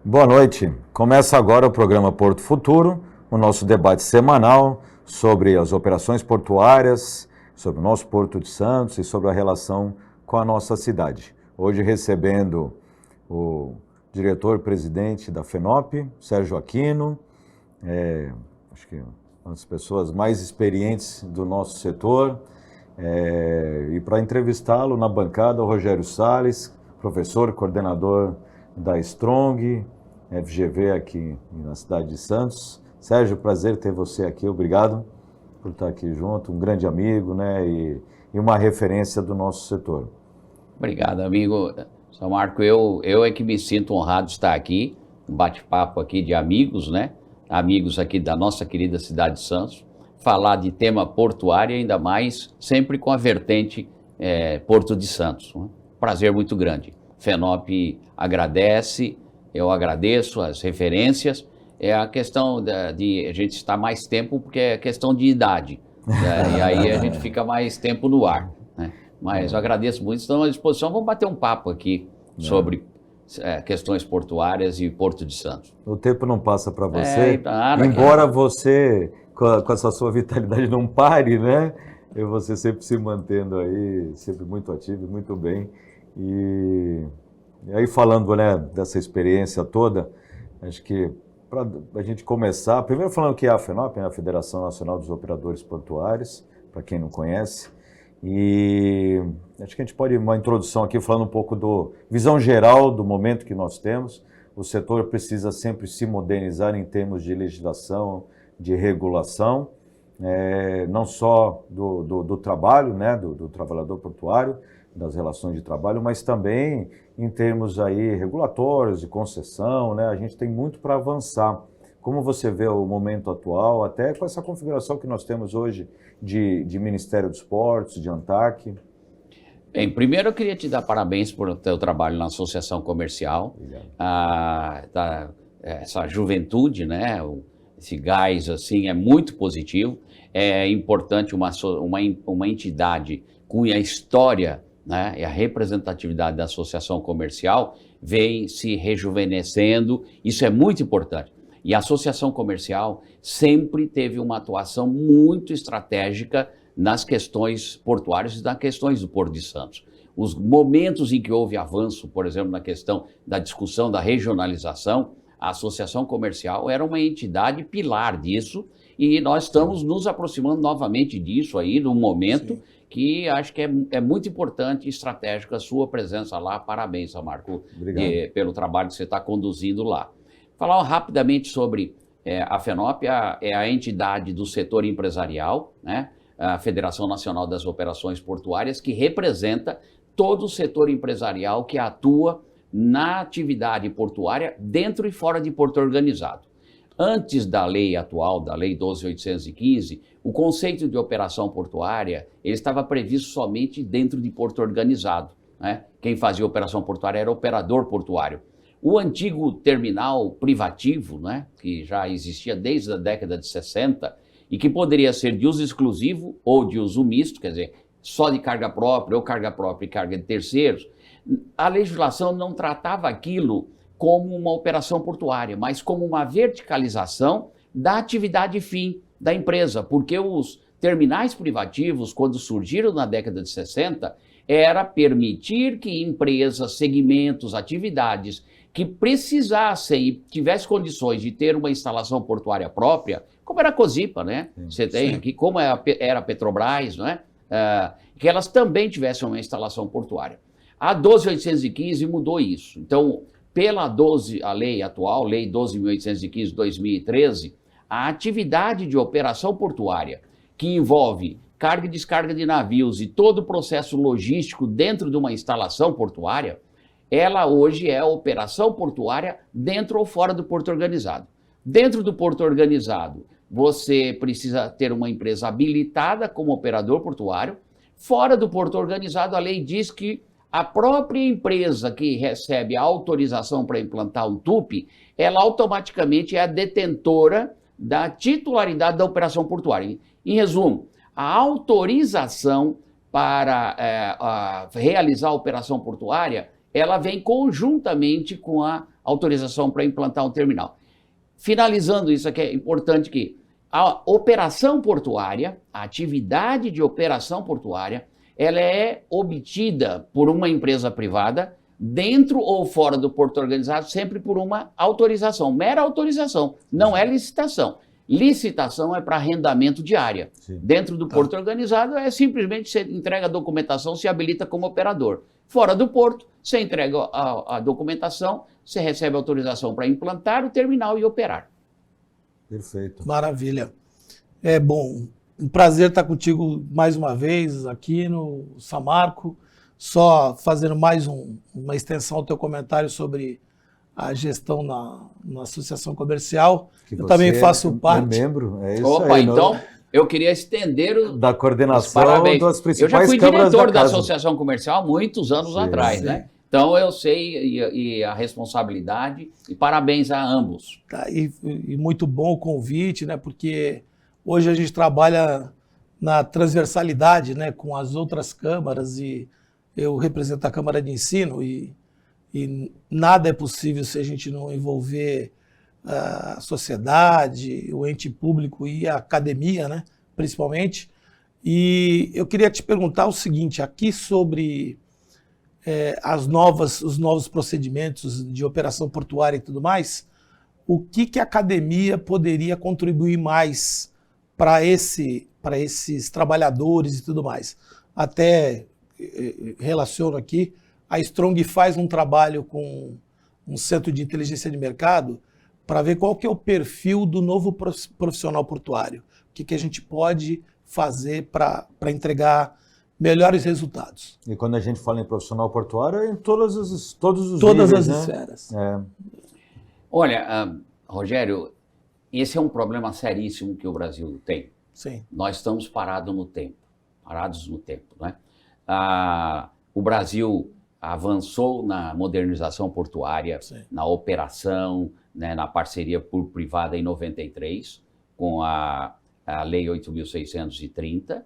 Boa noite. Começa agora o programa Porto Futuro, o nosso debate semanal sobre as operações portuárias, sobre o nosso Porto de Santos e sobre a relação com a nossa cidade. Hoje recebendo o diretor-presidente da FENOP, Sérgio Aquino, acho que uma das pessoas mais experientes do nosso setor, e para entrevistá-lo na bancada, o Rogério Salles, professor, coordenador da Strong, FGV aqui na cidade de Santos. Sérgio, prazer ter você aqui, obrigado por estar aqui junto, um grande amigo, né, e uma referência do nosso setor. Obrigado, amigo. São Marco, eu é que me sinto honrado de estar aqui, um bate-papo aqui de amigos, né, amigos aqui da nossa querida cidade de Santos, falar de tema portuário, ainda mais sempre com a vertente Porto de Santos. Prazer muito grande. FENOP agradece, eu agradeço as referências. É a questão de a gente estar mais tempo, porque é questão de idade, e aí a gente fica mais tempo no ar, né? Mas eu agradeço muito, estamos à disposição. Vamos bater um papo aqui sobre questões portuárias e Porto de Santos. O tempo não passa para você, embora você, com essa sua vitalidade, não pare, né? E você sempre se mantendo aí, sempre muito ativo, muito bem. E aí falando, né, dessa experiência toda, acho que para a gente começar, primeiro falando que é a FENOP, a Federação Nacional dos Operadores Portuários, para quem não conhece, e acho que a gente pode uma introdução aqui falando um pouco do visão geral do momento que nós temos. O setor precisa sempre se modernizar em termos de legislação, de regulação, não só do trabalho, né, do trabalhador portuário, das relações de trabalho, mas também em termos aí regulatórios, de concessão, né? A gente tem muito para avançar. Como você vê o momento atual, até com essa configuração que nós temos hoje de Ministério dos Esportes, de ANTAC? Bem, primeiro eu queria te dar parabéns por teu trabalho na Associação Comercial, essa juventude, né? Esse gás assim é muito positivo. É importante uma entidade com a história, né, e a representatividade da associação comercial vem se rejuvenescendo, isso é muito importante. E a associação comercial sempre teve uma atuação muito estratégica nas questões portuárias e nas questões do Porto de Santos. Os momentos em que houve avanço, por exemplo, na questão da discussão da regionalização, a associação comercial era uma entidade pilar disso, e nós estamos nos aproximando novamente disso aí, num momento Sim. que acho que é muito importante e estratégica a sua presença lá. Parabéns, Marco, pelo trabalho que você está conduzindo lá. Falar rapidamente sobre a FENOP, é a entidade do setor empresarial, né? A Federação Nacional das Operações Portuárias, que representa todo o setor empresarial que atua na atividade portuária dentro e fora de porto organizado. Antes da lei atual, da Lei 12.815, o conceito de operação portuária ele estava previsto somente dentro de porto organizado, né? Quem fazia operação portuária era operador portuário. O antigo terminal privativo, né, que já existia desde a década de 60 e que poderia ser de uso exclusivo ou de uso misto, quer dizer, só de carga própria ou carga própria e carga de terceiros, a legislação não tratava aquilo como uma operação portuária, mas como uma verticalização da atividade fim da empresa, porque os terminais privativos, quando surgiram na década de 60, era permitir que empresas, segmentos, atividades que precisassem e tivessem condições de ter uma instalação portuária própria, como era a Cosipa, né? Você tem aqui, como era a Petrobras, né? Que elas também tivessem uma instalação portuária. A 12.815 mudou isso. Então, a lei atual, Lei 12.815 de 2013, a atividade de operação portuária, que envolve carga e descarga de navios e todo o processo logístico dentro de uma instalação portuária, ela hoje é a operação portuária dentro ou fora do porto organizado. Dentro do porto organizado, você precisa ter uma empresa habilitada como operador portuário. Fora do porto organizado, a lei diz que a própria empresa que recebe a autorização para implantar um TUP, ela automaticamente é a detentora da titularidade da operação portuária. Em resumo, a autorização para realizar a operação portuária, ela vem conjuntamente com a autorização para implantar um terminal. Finalizando isso aqui, é importante que a operação portuária, a atividade de operação portuária, ela é obtida por uma empresa privada, dentro ou fora do porto organizado, sempre por uma autorização, mera autorização, não é licitação. Licitação é para arrendamento de área. Sim. Dentro do porto organizado é simplesmente você entrega a documentação, se habilita como operador. Fora do porto, você entrega a documentação, você recebe autorização para implantar o terminal e operar. Perfeito. Maravilha. É bom, um prazer estar contigo mais uma vez aqui no Samarco, só fazendo mais uma extensão ao teu comentário sobre a gestão na associação comercial. Eu também faço parte. É membro, é isso. Opa, aí, então eu queria estender da coordenação das principais câmaras. Eu já fui diretor da associação comercial há muitos anos atrás, né? Então eu sei e a responsabilidade, e parabéns a ambos. Tá, e muito bom o convite, né? Porque hoje a gente trabalha na transversalidade, né, com as outras câmaras, e eu represento a Câmara de Ensino, e nada é possível se a gente não envolver a sociedade, o ente público e a academia, né, principalmente. E eu queria te perguntar o seguinte, aqui sobre os novos procedimentos de operação portuária e tudo mais, o que a academia poderia contribuir mais para esses trabalhadores e tudo mais? Até relaciono aqui, a Strong faz um trabalho com um centro de inteligência de mercado para ver qual que é o perfil do novo profissional portuário. O que a gente pode fazer para entregar melhores resultados. E quando a gente fala em profissional portuário, é em todos os níveis, as esferas. Olha, Rogério, esse é um problema seríssimo que o Brasil tem. Sim. Nós estamos parados no tempo, né? O Brasil avançou na modernização portuária, sim, na operação, né, na parceria público-privada em 93, com a Lei 8.630,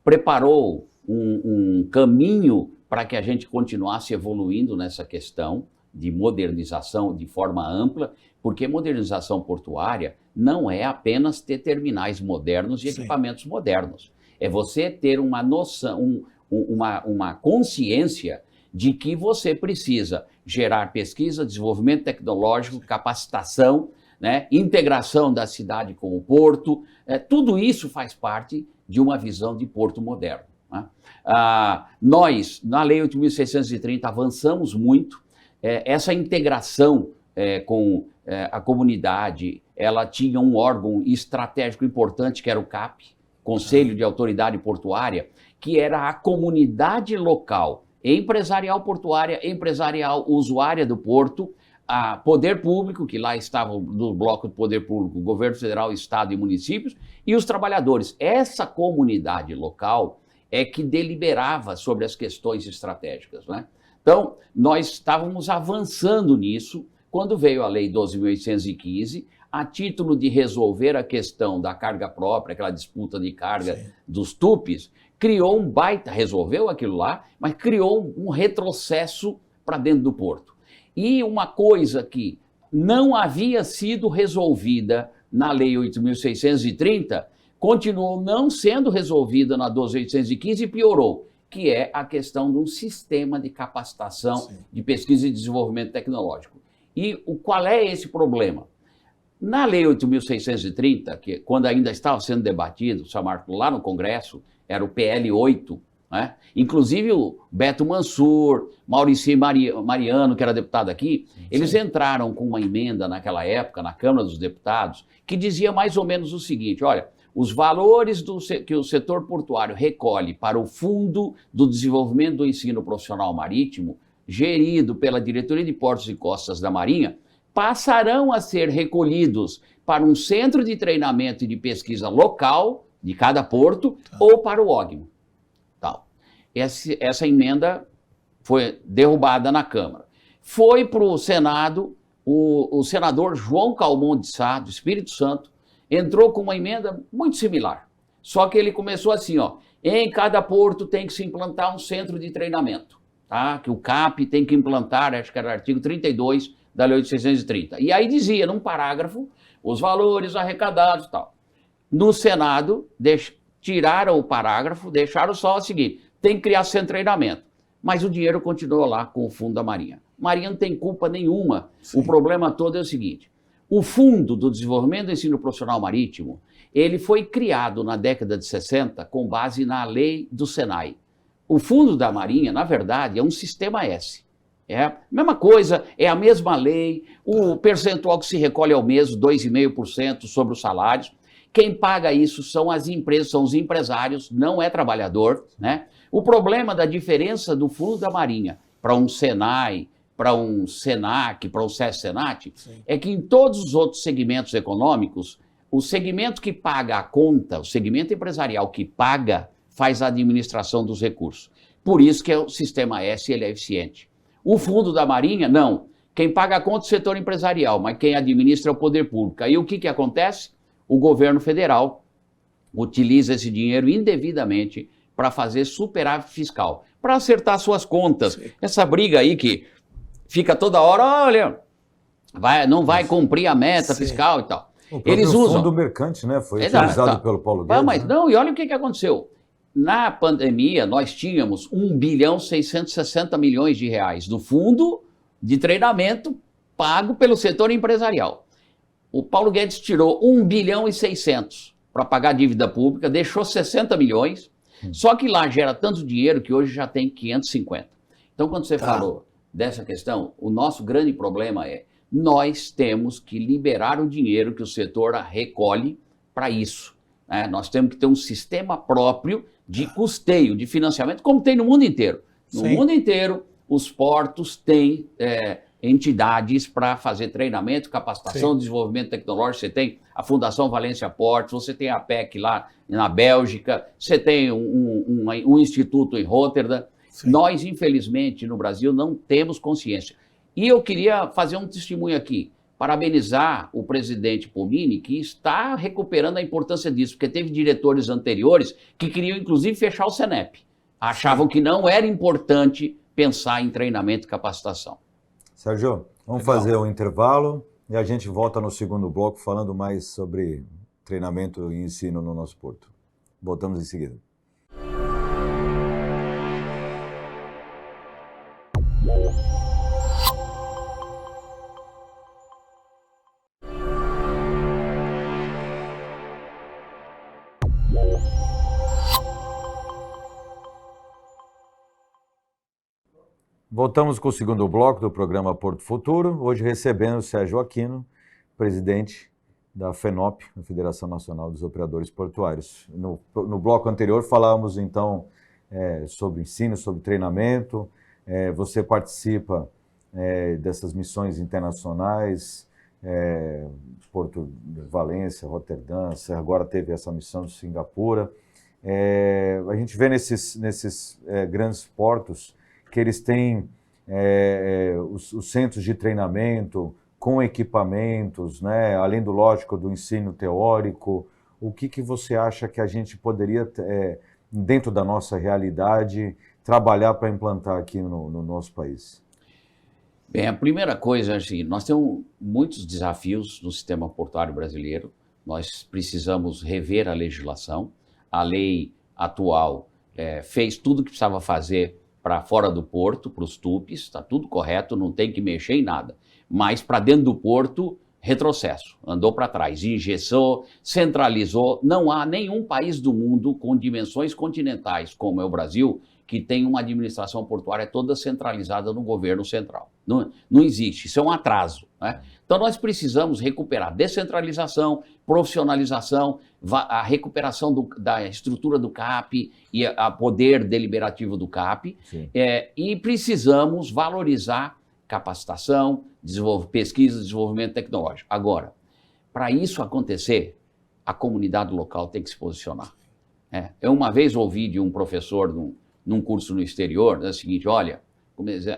preparou um caminho para que a gente continuasse evoluindo nessa questão de modernização de forma ampla, porque modernização portuária não é apenas ter terminais modernos e, sim, equipamentos modernos. É você ter uma noção, uma consciência de que você precisa gerar pesquisa, desenvolvimento tecnológico, capacitação, né, integração da cidade com o porto. Tudo isso faz parte de uma visão de porto moderno, né? Nós, na Lei 8.630, avançamos muito. Essa integração com a comunidade, ela tinha um órgão estratégico importante, que era o CAP, Conselho de Autoridade Portuária, que era a comunidade local, empresarial portuária, empresarial usuária do porto, a poder público, que lá estavam no bloco do poder público, governo federal, estado e municípios, e os trabalhadores. Essa comunidade local é que deliberava sobre as questões estratégicas, né? Então, nós estávamos avançando nisso quando veio a Lei 12.815, a título de resolver a questão da carga própria, aquela disputa de carga, sim, dos TUPs, criou um baita, resolveu aquilo lá, mas criou um retrocesso para dentro do porto. E uma coisa que não havia sido resolvida na Lei 8.630, continuou não sendo resolvida na 12.815 e piorou, que é a questão de um sistema de capacitação, sim, de pesquisa e desenvolvimento tecnológico. E qual é esse problema? Na Lei 8.630, que quando ainda estava sendo debatido, Samarco, lá no Congresso, era o PL 8, né? Inclusive o Beto Mansur, Maurício Mariano, que era deputado aqui, sim, eles entraram com uma emenda naquela época, na Câmara dos Deputados, que dizia mais ou menos o seguinte: olha, os valores que o setor portuário recolhe para o Fundo do Desenvolvimento do Ensino Profissional Marítimo gerido pela Diretoria de Portos e Costas da Marinha, passarão a ser recolhidos para um centro de treinamento e de pesquisa local de cada porto ou para o OGMO. Tal. Essa emenda foi derrubada na Câmara. Foi para o Senado, o senador João Calmon de Sá, do Espírito Santo, entrou com uma emenda muito similar. Só que ele começou assim, ó, em cada porto tem que se implantar um centro de treinamento, tá? Que o CAP tem que implantar, acho que era o artigo 32 da Lei 830. E aí dizia, num parágrafo, os valores arrecadados e tal. No Senado, tiraram o parágrafo, deixaram só o seguinte, tem que criar centro de treinamento. Mas o dinheiro continuou lá com o Fundo da Marinha. Marinha não tem culpa nenhuma. Sim. O problema todo é o seguinte, o Fundo do Desenvolvimento do Ensino Profissional Marítimo, ele foi criado na década de 60 com base na lei do Senai. O Fundo da Marinha, na verdade, é um sistema S. É a mesma coisa, é a mesma lei, o percentual que se recolhe é o mesmo, 2,5% sobre os salários. Quem paga isso são as empresas, são os empresários, não é trabalhador, né? O problema da diferença do Fundo da Marinha para um Senai, para um Senac, para um SESC-Senat, é que em todos os outros segmentos econômicos, o segmento que paga a conta, o segmento empresarial que paga, faz a administração dos recursos. Por isso que o sistema S ele é eficiente. O Fundo da Marinha, não. Quem paga a conta é o setor empresarial, mas quem administra é o poder público. Aí o que acontece? O governo federal utiliza esse dinheiro indevidamente para fazer superávit fiscal, para acertar suas contas. Sim. Essa briga aí que fica toda hora, olha, não vai cumprir a meta fiscal e tal. Eles usam. O fundo mercante, né? Foi utilizado pelo Paulo Guedes. Mas não, e olha o que aconteceu. Na pandemia, nós tínhamos 1.660 bilhões de reais do fundo de treinamento pago pelo setor empresarial. O Paulo Guedes tirou 1,6 bilhão para pagar a dívida pública, deixou 60 milhões, só que lá gera tanto dinheiro que hoje já tem 550. Então, quando você falou dessa questão, o nosso grande problema é nós temos que liberar o dinheiro que o setor recolhe para isso. Né? Nós temos que ter um sistema próprio de custeio, de financiamento, como tem no mundo inteiro. No mundo inteiro, os portos têm entidades para fazer treinamento, capacitação, desenvolvimento tecnológico. Você tem a Fundação Valência Portos, você tem a PEC lá na Bélgica, você tem um instituto em Rotterdam. Sim. Nós, infelizmente, no Brasil, não temos consciência. E eu queria fazer um testemunho aqui, parabenizar o presidente Pomini, que está recuperando a importância disso, porque teve diretores anteriores que queriam, inclusive, fechar o Senep. Achavam que não era importante pensar em treinamento e capacitação. Sérgio, vamos fazer um intervalo e a gente volta no segundo bloco falando mais sobre treinamento e ensino no nosso porto. Voltamos em seguida. Voltamos com o segundo bloco do programa Porto Futuro, hoje recebendo o Sérgio Aquino, presidente da FENOP, a Federação Nacional dos Operadores Portuários. No bloco anterior falávamos então sobre ensino, sobre treinamento, você participa dessas missões internacionais, Porto de Valência, Roterdã, você agora teve essa missão de Singapura. A gente vê nesses grandes portos que eles têm os centros de treinamento com equipamentos, né? Além do lógico do ensino teórico. O que você acha que a gente poderia, dentro da nossa realidade, trabalhar para implantar aqui no nosso país? Bem, a primeira coisa é a seguinte, nós temos muitos desafios no sistema portuário brasileiro, nós precisamos rever a legislação, a lei atual fez tudo o que precisava fazer para fora do porto, para os tupes, está tudo correto, não tem que mexer em nada. Mas para dentro do porto, retrocesso, andou para trás, engessou, centralizou. Não há nenhum país do mundo com dimensões continentais, como é o Brasil, que tem uma administração portuária toda centralizada no governo central. Não existe, isso é um atraso. né? Então nós precisamos recuperar descentralização, profissionalização, a recuperação da estrutura do CAP e a poder deliberativo do CAP, e precisamos valorizar capacitação, pesquisa, desenvolvimento tecnológico. Agora, para isso acontecer, a comunidade local tem que se posicionar. Eu uma vez ouvi de um professor num curso no exterior, o seguinte, olha,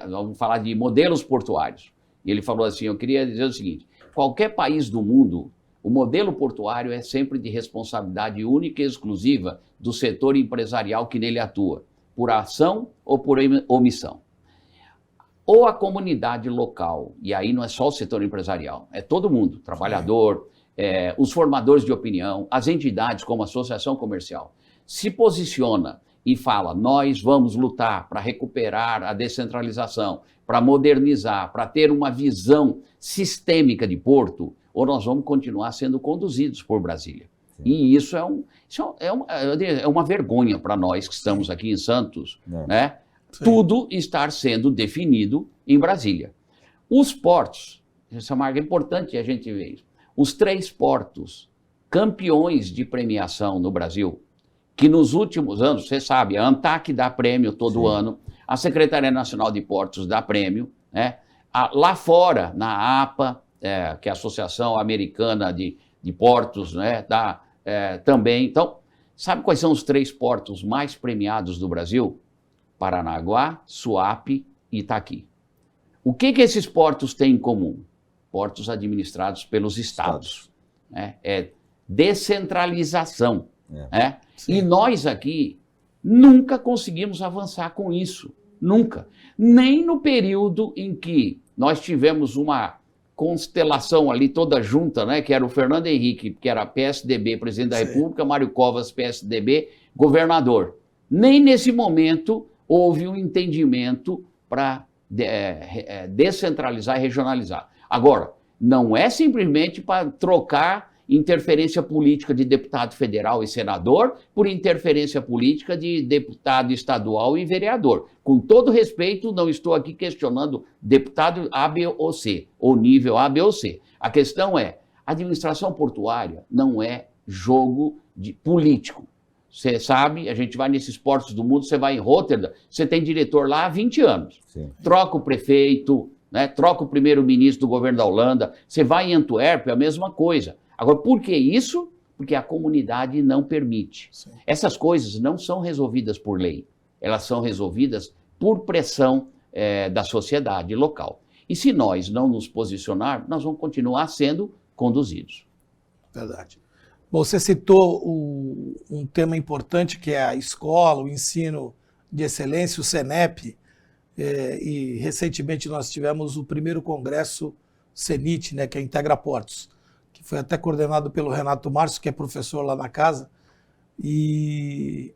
vamos falar de modelos portuários. E ele falou assim, eu queria dizer o seguinte, qualquer país do mundo, o modelo portuário é sempre de responsabilidade única e exclusiva do setor empresarial que nele atua, por ação ou por omissão. Ou a comunidade local, e aí não é só o setor empresarial, é todo mundo, trabalhador, os formadores de opinião, as entidades como a associação comercial, se posiciona e fala, nós vamos lutar para recuperar a descentralização, para modernizar, para ter uma visão sistêmica de Porto, ou nós vamos continuar sendo conduzidos por Brasília. Sim. E isso é uma vergonha para nós que estamos aqui em Santos, né? Tudo estar sendo definido em Brasília. Os portos, essa marca é importante a gente ver isso. Os 3 portos campeões de premiação no Brasil, que nos últimos anos, você sabe, a ANTAC dá prêmio todo ano, a Secretaria Nacional de Portos dá prêmio, né? Lá fora, na APA, que é a Associação Americana de Portos, né? Dá também. Então, sabe quais são os 3 portos mais premiados do Brasil? Paranaguá, Suape e Itaqui. O que esses portos têm em comum? Portos administrados pelos estados. É descentralização. E nós aqui nunca conseguimos avançar com isso. Nunca. Nem no período em que nós tivemos uma constelação ali toda junta, né, que era o Fernando Henrique, que era PSDB, presidente da República, Mário Covas, PSDB, governador. Nem nesse momento houve um entendimento para descentralizar e regionalizar. Agora, não é simplesmente para trocar interferência política de deputado federal e senador por interferência política de deputado estadual e vereador. Com todo respeito, não estou aqui questionando deputado A, B ou C, ou nível A, B ou C. A questão é, a administração portuária não é jogo político. Você sabe, a gente vai nesses portos do mundo, você vai em Rotterdam, você tem diretor lá há 20 anos. Sim. Troca o prefeito, né, troca o primeiro-ministro do governo da Holanda, você vai em Antuérpia, a mesma coisa. Agora, por que isso? Porque a comunidade não permite. Sim. Essas coisas não são resolvidas por lei, elas são resolvidas por pressão da sociedade local. E se nós não nos posicionar, nós vamos continuar sendo conduzidos. Verdade. Bom, você citou um tema importante que é a escola, o ensino de excelência, o CENEP, e recentemente nós tivemos o primeiro congresso CENIT, né, que é Integra Portos, que foi até coordenado pelo Renato Márcio, que é professor lá na casa, e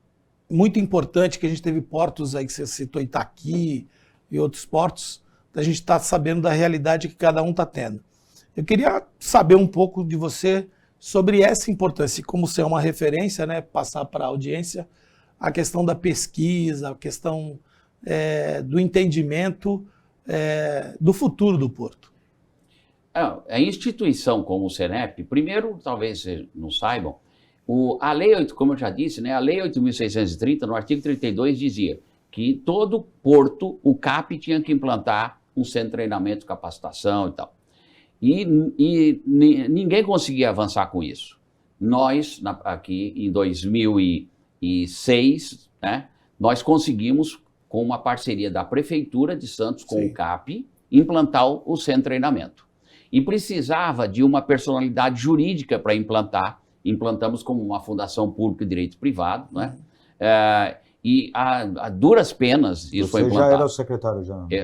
muito importante que a gente teve portos aí que você citou, Itaqui e outros portos, a gente está sabendo da realidade que cada um está tendo. Eu queria saber um pouco de você sobre essa importância, como ser uma referência, né, passar para a audiência, a questão da pesquisa, a questão do entendimento do futuro do Porto. A instituição como o CENEP, primeiro, talvez vocês não saibam, a lei, como eu já disse, né, a lei 8.630, no artigo 32, dizia que todo porto, o CAP, tinha que implantar um centro de treinamento, capacitação e tal. E ninguém conseguia avançar com isso. Nós, aqui em 2006, né, nós conseguimos, com uma parceria da Prefeitura de Santos com o CAP, implantar o centro de treinamento. E precisava de uma personalidade jurídica para implantar. Implantamos como uma fundação pública de direito privado, né? E a duras penas isso foi implantado. Você já era o secretário?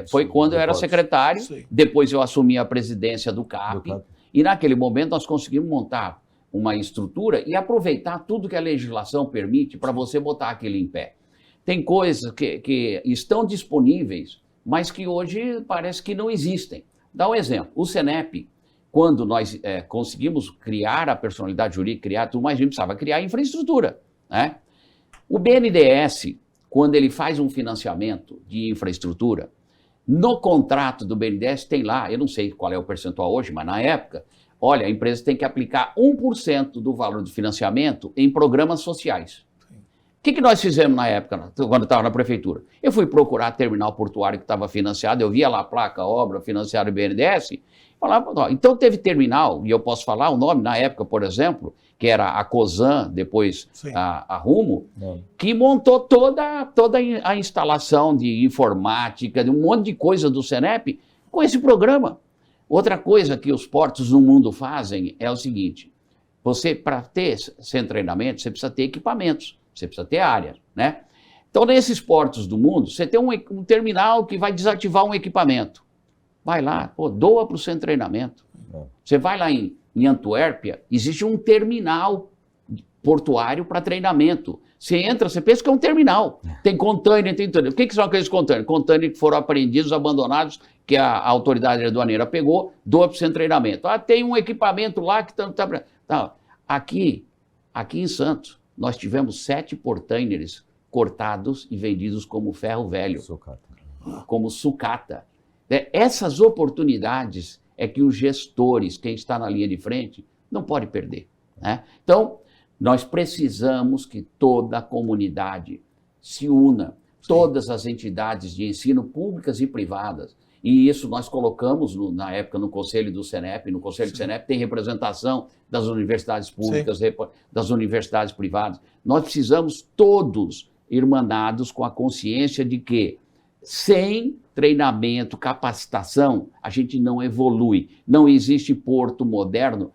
Foi quando eu era secretário, depois eu assumi a presidência do CAP, e naquele momento nós conseguimos montar uma estrutura e aproveitar tudo que a legislação permite para você botar aquilo em pé. Tem coisas que estão disponíveis, mas que hoje parece que não existem. Dá um exemplo, o CENEP, quando nós conseguimos criar a personalidade jurídica, criar tudo, mas a gente precisava criar infraestrutura, né? O BNDES, quando ele faz um financiamento de infraestrutura, No contrato do BNDES tem lá, eu não sei qual é o percentual hoje, mas na época, olha, a empresa tem que aplicar 1% do valor do financiamento em programas sociais. O que nós fizemos na época, quando estava na prefeitura? Eu fui procurar terminal portuário que estava financiado, eu via lá a placa, obra financiada do BNDES, falava, ó, então teve terminal, e eu posso falar o nome na época, por exemplo, que era a Cosan, depois a Rumo, que montou toda a instalação de informática, de um monte de coisa do Senep com esse programa. Outra coisa que os portos no mundo fazem é o seguinte, você, para ter sem treinamento, você precisa ter equipamentos. Você precisa ter área, né? Então, nesses portos do mundo, você tem um terminal que vai desativar um equipamento. Vai lá, pô, doa para o seu treinamento. Você vai lá em Antuérpia, existe um terminal portuário para treinamento. Você entra, você pensa que é um terminal. Tem container, tem tudo. O que são aqueles containers? Containers que foram apreendidos, abandonados, que a autoridade aduaneira pegou, doa para o seu treinamento. Ah, tem um equipamento lá que tá. Aqui em Santos, nós tivemos 7 portainers cortados e vendidos como ferro velho, como sucata. Essas oportunidades é que os gestores, quem está na linha de frente, não pode perder, né? Então, nós precisamos que toda a comunidade se una, todas as entidades de ensino públicas e privadas, e isso nós colocamos na época no Conselho do Senep, no Conselho do Senep tem representação das universidades públicas, das universidades privadas. Nós precisamos todos irmanados com a consciência de que sem treinamento, capacitação, a gente não evolui. Não existe porto moderno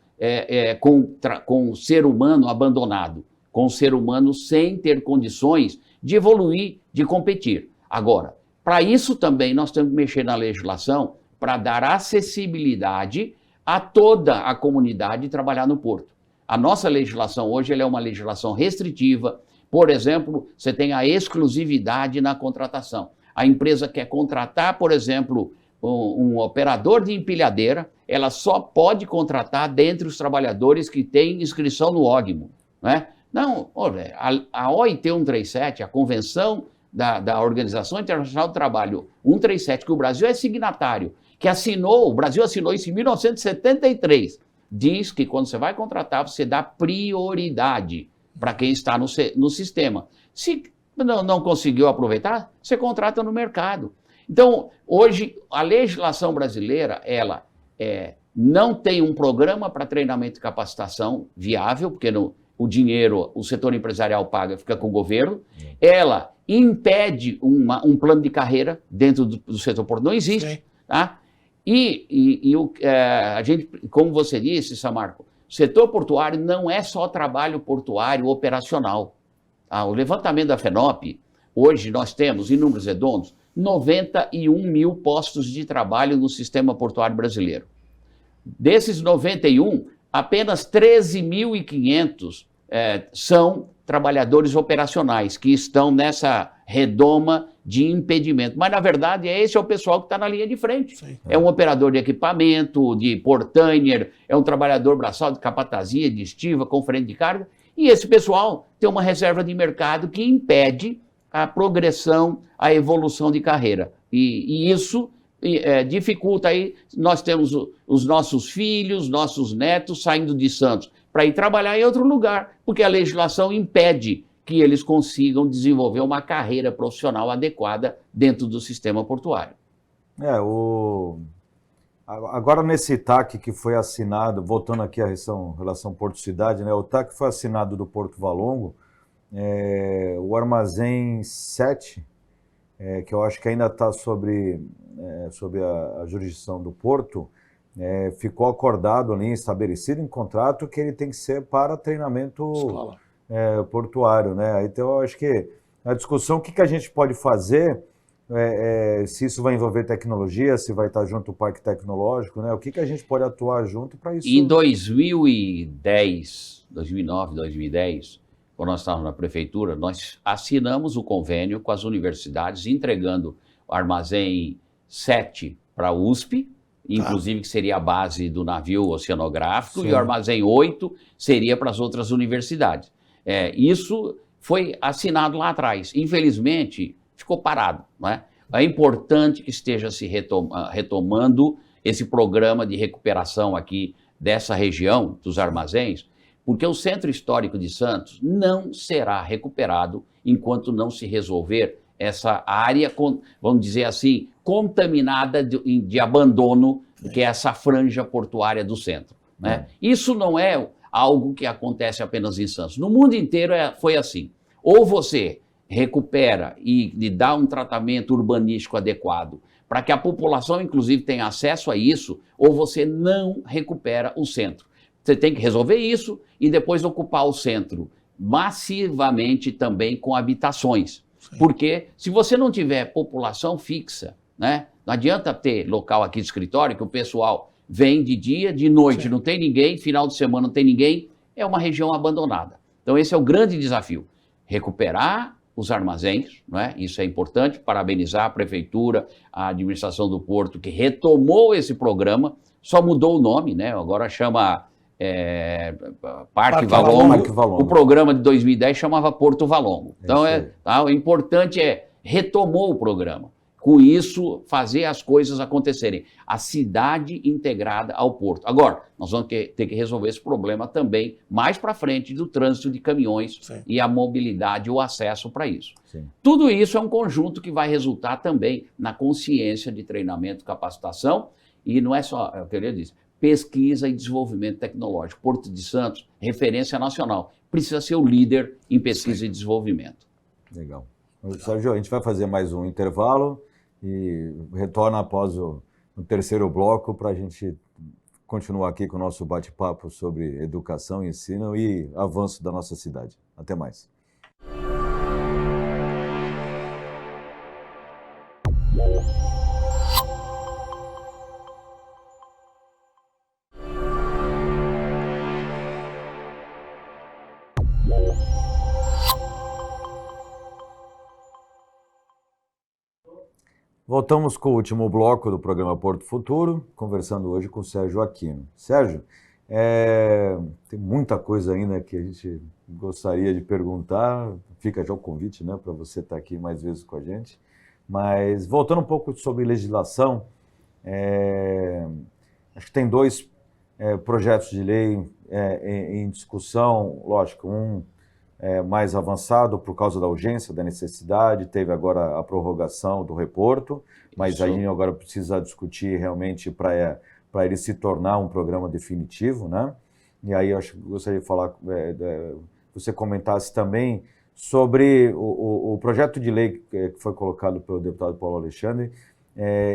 com o ser humano abandonado, com o ser humano sem ter condições de evoluir, de competir. Agora, para isso também nós temos que mexer na legislação para dar acessibilidade a toda a comunidade trabalhar no porto. A nossa legislação hoje ela é uma legislação restritiva. Por exemplo, você tem a exclusividade na contratação. A empresa quer contratar, por exemplo, um operador de empilhadeira, ela só pode contratar dentre os trabalhadores que têm inscrição no OGMO, né? Não, olha, a OIT 137, a Convenção da Organização Internacional do Trabalho 137, que o Brasil é signatário, que o Brasil assinou isso em 1973, diz que quando você vai contratar, você dá prioridade para quem está no sistema. Se não conseguiu aproveitar, você contrata no mercado. Então, hoje, a legislação brasileira, ela não tem um programa para treinamento e capacitação viável, porque o dinheiro, o setor empresarial paga, fica com o governo. Ela impede um plano de carreira dentro do setor portuário, não existe. Tá? A gente, como você disse, Samarco, o setor portuário não é só trabalho portuário operacional. O levantamento da FENOP, hoje nós temos, em números redondos, 91 mil postos de trabalho no sistema portuário brasileiro. Desses 91, apenas 13.500 são trabalhadores operacionais que estão nessa redoma de impedimento. Mas, na verdade, esse é o pessoal que está na linha de frente. Sim. É um operador de equipamento, de portainer, é um trabalhador braçal de capatazia, de estiva, com frente de carga. E esse pessoal tem uma reserva de mercado que impede a progressão, a evolução de carreira. E isso dificulta aí, nós temos os nossos filhos, nossos netos saindo de Santos para ir trabalhar em outro lugar, porque a legislação impede que eles consigam desenvolver uma carreira profissional adequada dentro do sistema portuário. Agora nesse TAC que foi assinado, voltando aqui à relação Porto-Cidade, né, o TAC foi assinado do Porto Valongo, o Armazém 7, que eu acho que ainda está sobre a jurisdição do Porto, ficou acordado ali, estabelecido em contrato que ele tem que ser para treinamento portuário, né? Então eu acho que a discussão, o que a gente pode fazer, se isso vai envolver tecnologia, se vai estar junto o parque tecnológico, né? O que a gente pode atuar junto para isso? Em 2010, 2009, 2010, quando nós estávamos na prefeitura, nós assinamos o convênio com as universidades, entregando o Armazém 7 para a USP, inclusive que seria a base do navio oceanográfico, e o Armazém 8 seria para as outras universidades. Isso foi assinado lá atrás. Infelizmente, ficou parado, né? É importante que esteja se retomando esse programa de recuperação aqui dessa região dos armazéns, porque o Centro Histórico de Santos não será recuperado enquanto não se resolver essa área, vamos dizer assim, contaminada de abandono, que é essa franja portuária do centro, né? Isso não é algo que acontece apenas em Santos. No mundo inteiro foi assim. Ou você recupera e dá um tratamento urbanístico adequado para que a população, inclusive, tenha acesso a isso, ou você não recupera o centro. Você tem que resolver isso e depois ocupar o centro massivamente também com habitações. Sim. Porque se você não tiver população fixa, né, não adianta ter local aqui de escritório que o pessoal vem de dia, de noite, sim, não tem ninguém, final de semana não tem ninguém, é uma região abandonada. Então esse é o grande desafio, recuperar os armazéns, não é? Isso é importante, parabenizar a prefeitura, a administração do Porto, que retomou esse programa, só mudou o nome, né? Agora chama Parque Valongo. O programa de 2010 chamava Porto Valongo. Então o importante retomou o programa. Com isso, fazer as coisas acontecerem. A cidade integrada ao porto. Agora, nós vamos ter que resolver esse problema também mais para frente do trânsito de caminhões, sim, e a mobilidade e o acesso para isso. Sim. Tudo isso é um conjunto que vai resultar também na consciência de treinamento, capacitação, e não é só, é o que eu disse, pesquisa e desenvolvimento tecnológico. Porto de Santos, referência nacional, precisa ser o líder em pesquisa, sim, e desenvolvimento. Legal. Sérgio, a gente vai fazer mais um intervalo e retorna após o terceiro bloco para a gente continuar aqui com o nosso bate-papo sobre educação, ensino e avanço da nossa cidade. Até mais. Voltamos com o último bloco do programa Porto Futuro, conversando hoje com o Sérgio Aquino. Sérgio, tem muita coisa ainda que a gente gostaria de perguntar, fica já o convite, né, para você estar aqui mais vezes com a gente, mas voltando um pouco sobre legislação, acho que tem dois projetos de lei em discussão, lógico, um mais avançado por causa da urgência, da necessidade, teve agora a prorrogação do reporto, mas isso, a gente agora precisa discutir realmente para ele se tornar um programa definitivo, né? E aí eu acho que gostaria de falar, você comentasse também sobre o projeto de lei que foi colocado pelo deputado Paulo Alexandre,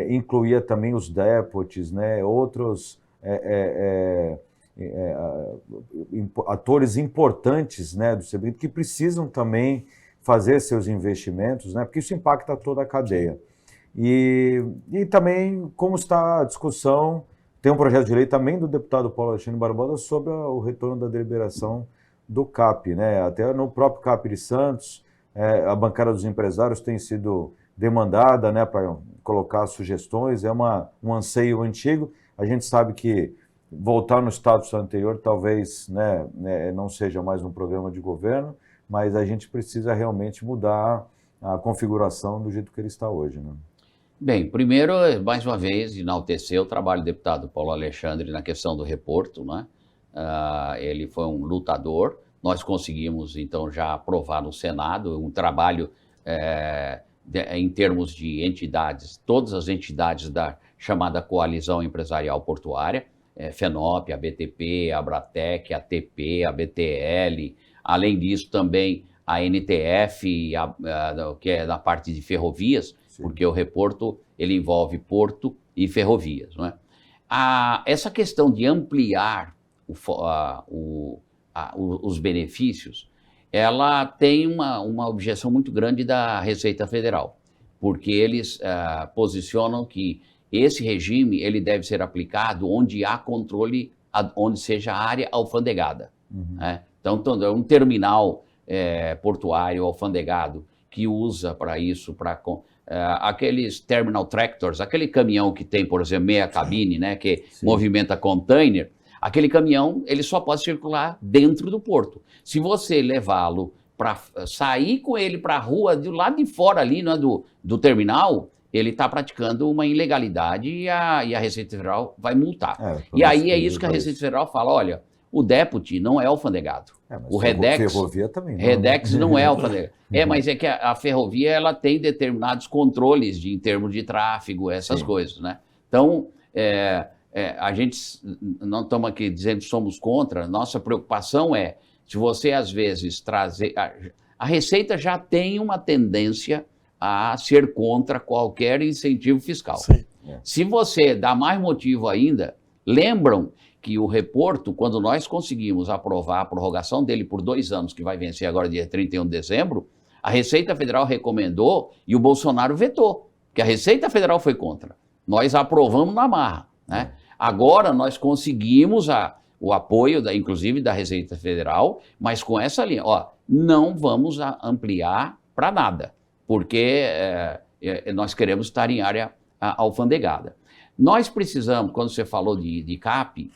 incluía também os dépotes, né? Outros atores importantes, né, do segmento que precisam também fazer seus investimentos, né, porque isso impacta toda a cadeia. E também como está a discussão, tem um projeto de lei também do deputado Paulo Alexandre Barbosa sobre o retorno da deliberação do CAP, né, até no próprio CAP de Santos, a bancada dos empresários tem sido demandada, né, para colocar sugestões, um anseio antigo, a gente sabe que voltar no status anterior talvez, né, não seja mais um programa de governo, mas a gente precisa realmente mudar a configuração do jeito que ele está hoje, né? Bem, primeiro, mais uma vez, enaltecer o trabalho do deputado Paulo Alexandre na questão do reporto, né? Ele foi um lutador, nós conseguimos, então, já aprovar no Senado um trabalho em termos de entidades, todas as entidades da chamada Coalizão Empresarial Portuária, FENOP, a BTP, a Abratec, a TP, a BTL, além disso também a NTF, que é na parte de ferrovias, sim, porque o reporto ele envolve porto e ferrovias, não é? Essa questão de ampliar os benefícios, ela tem uma objeção muito grande da Receita Federal, porque eles posicionam que esse regime ele deve ser aplicado onde há controle, onde seja a área alfandegada. Uhum. Né? Então, um terminal portuário alfandegado que usa para isso, aqueles terminal tractors, aquele caminhão que tem, por exemplo, meia cabine, né, que sim, movimenta container, aquele caminhão ele só pode circular dentro do porto. Se você levá-lo para sair com ele para a rua, do lado de fora ali, né, do terminal, ele está praticando uma ilegalidade e a Receita Federal vai multar. E aí é isso que a Receita Federal fala, olha, o deputy não é alfandegado. O Redex, ferrovia também não, Redex não é alfandegado. Mas é que a ferrovia ela tem determinados controles em termos de tráfego, essas coisas, né? Então, a gente não estamos aqui dizendo que somos contra, nossa preocupação é, se você às vezes trazer... A Receita já tem uma tendência a ser contra qualquer incentivo fiscal. Se você dá mais motivo ainda, lembram que o reporto, quando nós conseguimos aprovar a prorrogação dele por 2 anos, que vai vencer agora dia 31 de dezembro, a Receita Federal recomendou e o Bolsonaro vetou, que a Receita Federal foi contra. Nós aprovamos na marra, né? Agora nós conseguimos o apoio, inclusive, da Receita Federal, mas com essa linha, não vamos ampliar para nada, porque nós queremos estar em área alfandegada. Nós precisamos, quando você falou de CAP,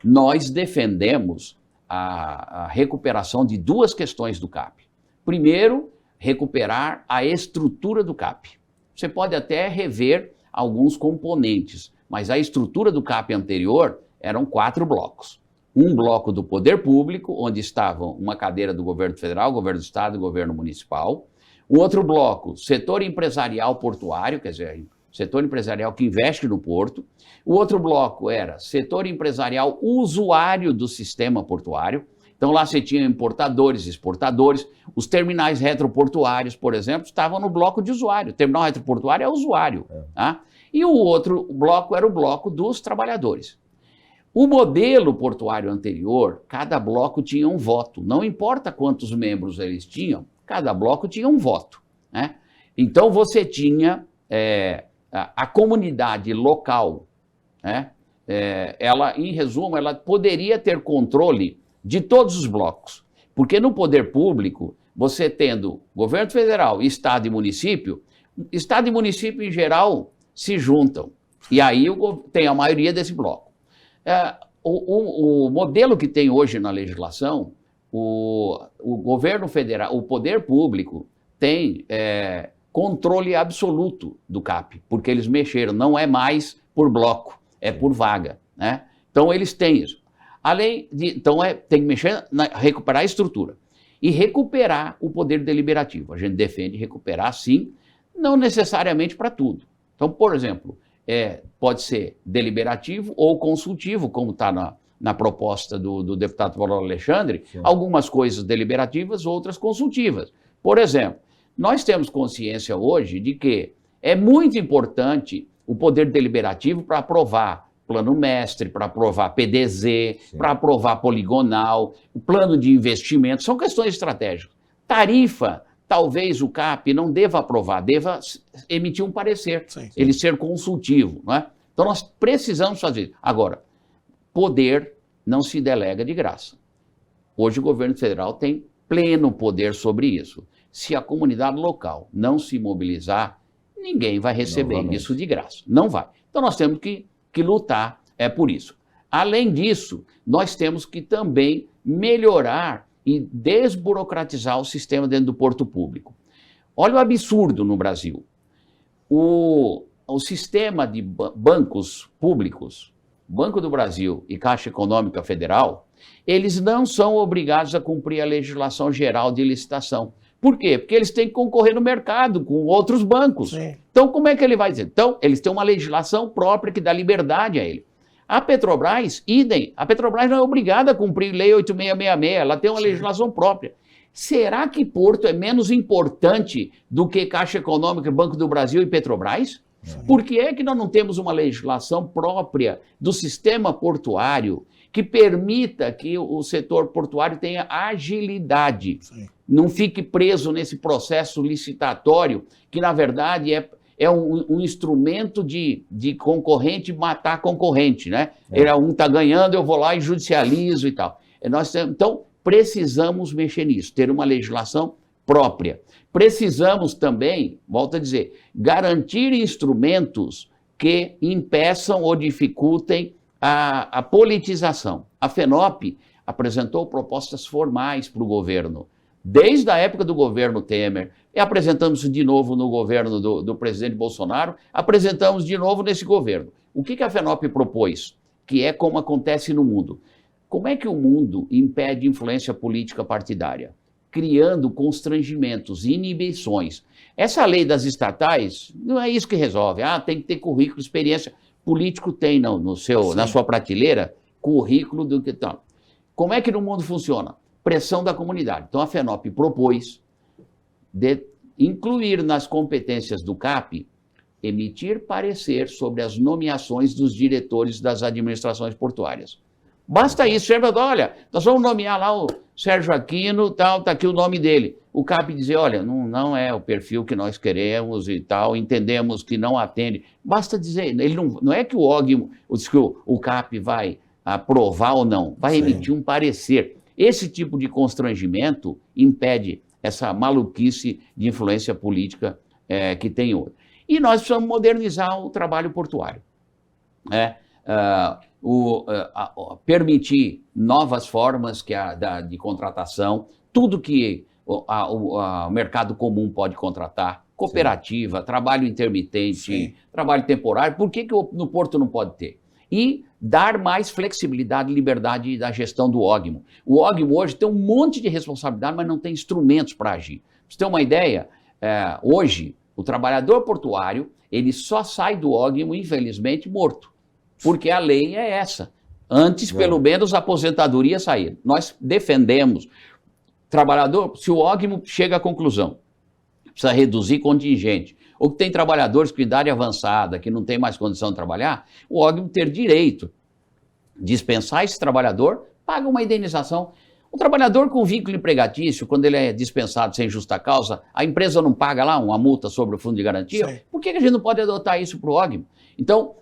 nós defendemos a recuperação de 2 questões do CAP. Primeiro, recuperar a estrutura do CAP. Você pode até rever alguns componentes, mas a estrutura do CAP anterior eram 4 blocos. Um bloco do poder público, onde estavam uma cadeira do governo federal, governo do estado e governo municipal. O outro bloco, setor empresarial portuário, quer dizer, setor empresarial que investe no porto. O outro bloco era setor empresarial usuário do sistema portuário. Então lá você tinha importadores, exportadores. Os terminais retroportuários, por exemplo, estavam no bloco de usuário. O terminal retroportuário é usuário. Tá? E o outro bloco era o bloco dos trabalhadores. O modelo portuário anterior, cada bloco tinha um voto. Não importa quantos membros eles tinham, cada bloco tinha um voto, né? Então você tinha a comunidade local, né? Ela, em resumo, ela poderia ter controle de todos os blocos. Porque no poder público, você tendo governo federal, estado e município em geral se juntam. E aí tem a maioria desse bloco. O modelo que tem hoje na legislação, o governo federal, o poder público tem controle absoluto do CAP, porque eles mexeram, não é mais por bloco, é por vaga, né? Então eles têm isso. Além de, então tem que mexer, recuperar a estrutura e recuperar o poder deliberativo. A gente defende recuperar, sim, não necessariamente para tudo. Então, por exemplo, pode ser deliberativo ou consultivo, como está na proposta do deputado Paulo Alexandre, algumas coisas deliberativas, outras consultivas. Por exemplo, nós temos consciência hoje de que é muito importante o poder deliberativo para aprovar plano mestre, para aprovar PDZ, para aprovar poligonal, o plano de investimento, são questões estratégicas. Tarifa, talvez o CAP não deva aprovar, deva emitir um parecer, ele ser consultivo, não é? Então nós precisamos fazer isso. Agora, poder não se delega de graça. Hoje o governo federal tem pleno poder sobre isso. Se a comunidade local não se mobilizar, ninguém vai receber isso de graça. Não vai. Então nós temos que lutar por isso. Além disso, nós temos que também melhorar e desburocratizar o sistema dentro do porto público. Olha o absurdo no Brasil. O sistema de bancos públicos, Banco do Brasil e Caixa Econômica Federal, eles não são obrigados a cumprir a legislação geral de licitação. Por quê? Porque eles têm que concorrer no mercado com outros bancos. Então, como é que ele vai dizer? Então, eles têm uma legislação própria que dá liberdade a ele. A Petrobras, idem. A Petrobras não é obrigada a cumprir Lei 8666, ela tem uma legislação própria. Será que Porto é menos importante do que Caixa Econômica, Banco do Brasil e Petrobras? Por que é que nós não temos uma legislação própria do sistema portuário que permita que o setor portuário tenha agilidade, não fique preso nesse processo licitatório, que na verdade é um instrumento de concorrente matar concorrente, né? Um está ganhando, eu vou lá e judicializo e tal. Então, precisamos mexer nisso, ter uma legislação própria. Precisamos também, volto a dizer, garantir instrumentos que impeçam ou dificultem a politização. A FENOP apresentou propostas formais para o governo desde a época do governo Temer, e apresentamos de novo no governo do presidente Bolsonaro, apresentamos de novo nesse governo. O que a FENOP propôs? Que é como acontece no mundo. Como é que o mundo impede influência política partidária? Criando constrangimentos, inibições. Essa lei das estatais não é isso que resolve. Tem que ter currículo, experiência. Político tem na sua prateleira currículo do que tal. Como é que no mundo funciona? Pressão da comunidade. Então a FENOP propôs de incluir nas competências do CAP emitir parecer sobre as nomeações dos diretores das administrações portuárias. Basta isso, olha, nós vamos nomear lá o Sérgio Aquino, tal, está aqui o nome dele. O CAP dizer, olha, não é o perfil que nós queremos e tal, entendemos que não atende. Basta dizer, ele não é que o CAP vai aprovar ou não, vai emitir um parecer. Esse tipo de constrangimento impede essa maluquice de influência política que tem hoje. E nós precisamos modernizar o trabalho portuário. Permitir novas formas de contratação, tudo que o mercado comum pode contratar, cooperativa, trabalho intermitente, trabalho temporário, por que no Porto não pode ter? E dar mais flexibilidade e liberdade da gestão do ógimo. O ógimo hoje tem um monte de responsabilidade, mas não tem instrumentos para agir. Pra você ter uma ideia, hoje, o trabalhador portuário, ele só sai do ógimo, infelizmente, morto. Porque a lei é essa. Antes, pelo menos, a aposentadoria sair. Nós defendemos. Trabalhador, se o ógimo chega à conclusão, precisa reduzir contingente, ou que tem trabalhadores com idade avançada, que não tem mais condição de trabalhar, o ógimo ter direito de dispensar esse trabalhador, paga uma indenização. O trabalhador com vínculo empregatício, quando ele é dispensado sem justa causa, a empresa não paga lá uma multa sobre o fundo de garantia? Sim. Por que a gente não pode adotar isso para o ógimo? Então,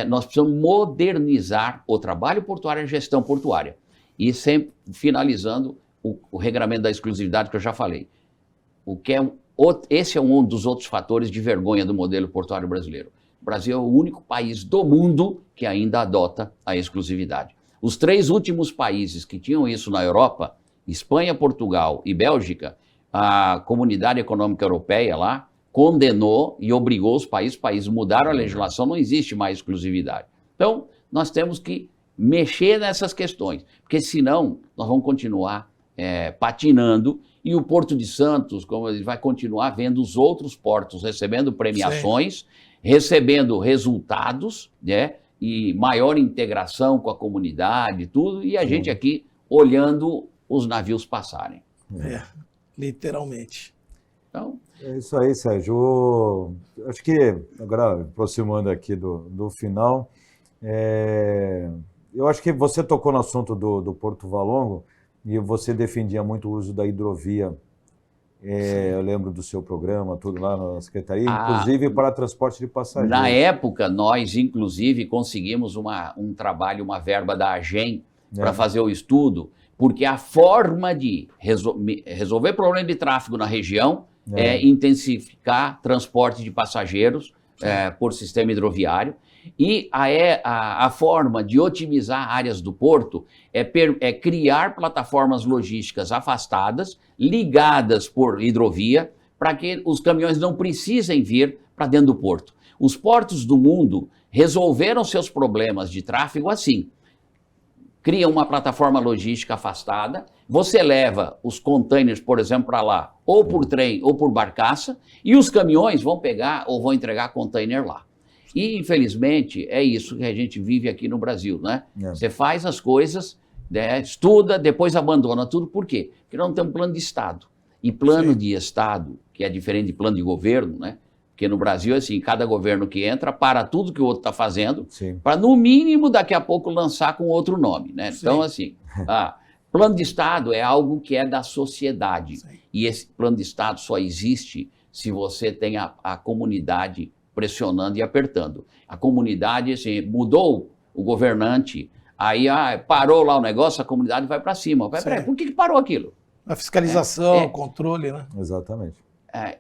nós precisamos modernizar o trabalho portuário e a gestão portuária. E sempre finalizando o regramento da exclusividade que eu já falei. Esse é um dos outros fatores de vergonha do modelo portuário brasileiro. O Brasil é o único país do mundo que ainda adota a exclusividade. Os 3 últimos países que tinham isso na Europa, Espanha, Portugal e Bélgica, a Comunidade Econômica Europeia lá condenou e obrigou os países mudaram a legislação, não existe mais exclusividade. Então, nós temos que mexer nessas questões, porque senão nós vamos continuar patinando e o Porto de Santos, como ele vai continuar vendo os outros portos recebendo premiações, recebendo resultados, né? E maior integração com a comunidade, tudo, e a gente aqui olhando os navios passarem. Literalmente. Então, é isso aí, Sérgio. Acho que, agora, aproximando aqui do final, eu acho que você tocou no assunto do Porto Valongo e você defendia muito o uso da hidrovia. Eu lembro do seu programa, tudo lá na Secretaria, inclusive para transporte de passageiros. Na época, nós, inclusive, conseguimos um trabalho, uma verba da AGEM para fazer o estudo, porque a forma de resolver problema de tráfego na região é intensificar transporte de passageiros por sistema hidroviário. E a forma de otimizar áreas do porto é criar plataformas logísticas afastadas, ligadas por hidrovia, para que os caminhões não precisem vir para dentro do porto. Os portos do mundo resolveram seus problemas de tráfego assim. Cria uma plataforma logística afastada, você leva os containers, por exemplo, para lá, ou por trem ou por barcaça, e os caminhões vão pegar ou vão entregar container lá. E, infelizmente, é isso que a gente vive aqui no Brasil, né? Você faz as coisas, estuda, depois abandona tudo. Por quê? Porque nós não temos plano de Estado. E plano de Estado, que é diferente de plano de governo, né? Porque no Brasil, assim, cada governo que entra para tudo que o outro está fazendo, para, no mínimo, daqui a pouco lançar com outro nome, né? Então, assim, plano de Estado é algo que é da sociedade. E esse plano de Estado só existe se você tem a comunidade pressionando e apertando. A comunidade, assim, mudou o governante, aí parou lá o negócio, a comunidade vai para cima. Peraí, por que parou aquilo? A fiscalização, o controle, né? Exatamente.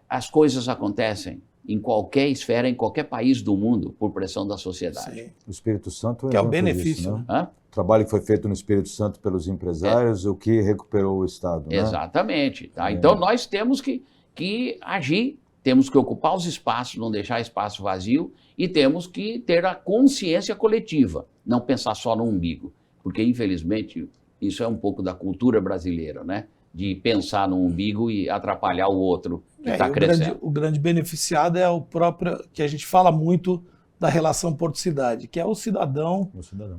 As coisas acontecem em qualquer esfera, em qualquer país do mundo, por pressão da sociedade. O Espírito Santo que é o benefício. disso, né? trabalho que foi feito no Espírito Santo pelos empresários, o que recuperou o Estado. Né? Exatamente. Tá? Então nós temos que agir, temos que ocupar os espaços, não deixar espaço vazio e temos que ter a consciência coletiva, não pensar só no umbigo, porque infelizmente isso é um pouco da cultura brasileira, né? De pensar no umbigo e atrapalhar o outro que está crescendo. O grande beneficiado é o próprio, que a gente fala muito da relação porto-cidade, que é o cidadão,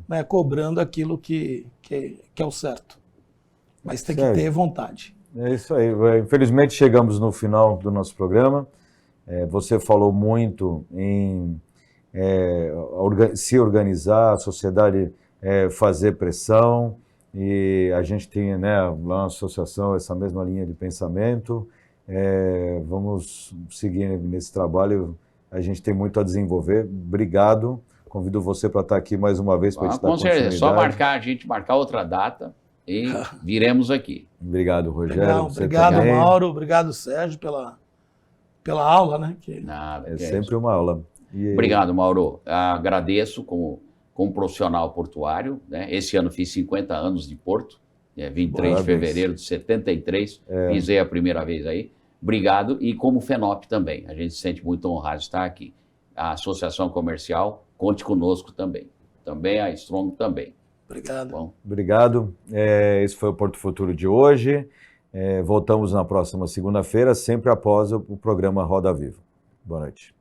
né, cobrando aquilo que é o certo. Mas tem que ter vontade. É isso aí. Infelizmente chegamos no final do nosso programa. Você falou muito em se organizar, a sociedade fazer pressão, e a gente tem, né, lá na associação essa mesma linha de pensamento. Vamos seguir nesse trabalho, a gente tem muito a desenvolver. Obrigado, convido você para estar aqui mais uma vez para a gente dar continuidade. É só a gente marcar outra data e viremos aqui. Obrigado, Rogério. Legal, obrigado, também. Mauro, obrigado, Sérgio, pela aula, né? Nada, é sempre uma aula. Obrigado, Mauro. Agradeço como profissional portuário, né? Esse ano fiz 50 anos de Porto, 23 de fevereiro de 73, pisei a primeira vez aí. Obrigado, e como FENOP também, a gente se sente muito honrado de estar aqui. A Associação Comercial, conte conosco também. Também a Strong também. Obrigado. Bom. Obrigado. Esse foi o Porto Futuro de hoje. Voltamos na próxima segunda-feira, sempre após o programa Roda Viva. Boa noite.